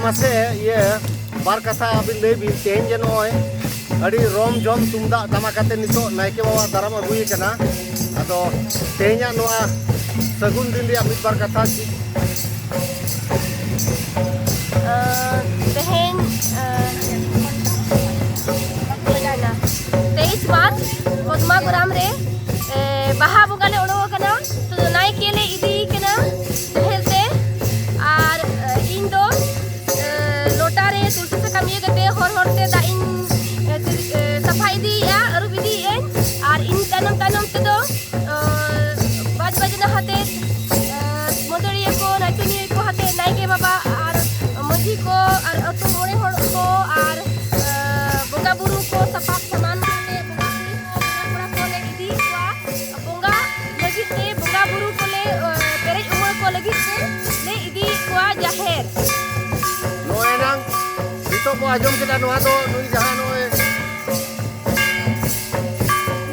mase ye bar kata abin lebi tehen je noy adi rom jom tumda tama kate nito naike bawa daram agui kana ado tehnya noa sagun din dia mid bar kata ki tehen तेईस मार्च कोदमा गोराम रे बाहा बोगा ले उड़ो कना तो Nike ले इदी कना हेलते are in दो लोटा रे तुलसी से कमिए गते हर हरते दा इन सफा इदी या अरु इदी N are in tanam tanam ते दो बाज बजना हाते मोदरिया को नाचनिया को हाते नाइके बाबा आर मजी को आर अतो मोरे हर को आर बोगा बुरु को सफा समान ko ajom kita noa do nui jahan noe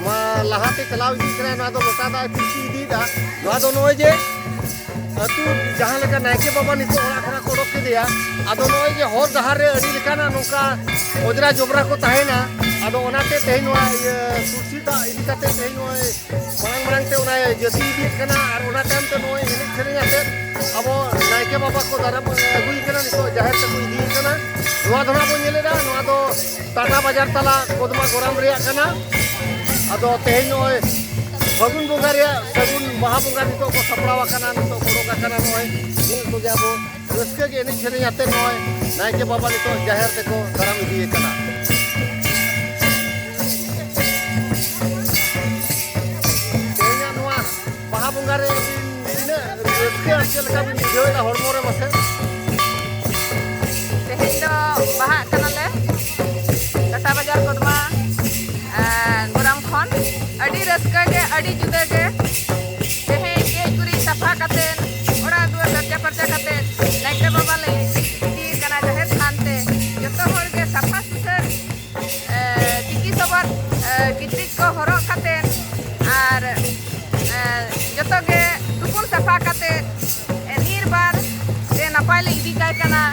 ma lahate kalau ini kena noa do lota da kursi di da noa do noe je atu jahan leka naike baba nito ora khona kodok ke dia ado noe je hor dahar re adi lekana noka ojra jobra ko tahena ado onate tehin noa kursi da idi kate tehin noe marang te ona jati di kana ar ona time te noe ini khere ate abo naike baba ko daram agui kana nito jahar te ko idi kana Noa dhona bo nyeleda noa do Tata Bazar tala Kodma Goram reya kana ado teheny noy Fagun bonga reya sagun baha bonga nito ko saprawa kana nito koroga kana noy ni ko jabo raske ge enej sereny ate noy naike baba nito jaher te ko daram idiye kana tehenya noa baha bonga re dine raske achel ka bin joida hormo re mase baha kanale Tata Bazar Kodma Goram khon adi raska ge adi juda ge tehe ge guri safa katen ora duar garja parja katen naike baba le di kana jaher khante joto hor ge safa susar tiki sobar kitrik ko horok katen ar joto ge tupun safa katen nirbar de napai le idi kai kana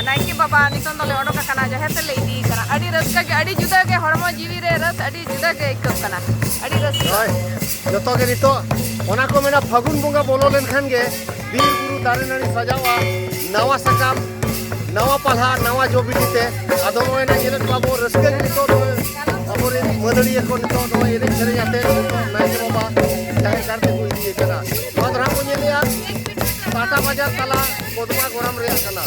नाइके बाबा नितन दले ओडोक kana jaher te le idi kana adi raska ge adi juda ge hormo jiwi re ras adi juda ge ikap kana adi raska joto ge nito ona ko mena fagun bonga bolo len khan ge bir buru dare nani sajawa nawa sakam nawa palha nawa jobidi te ado ena yelet babo raska ge nito abore madaliya ko nito no ene chere jate naike baba jahe karte ko idi kana madra ko nyeliya Tata Bazar tala Kodma Goram reya kana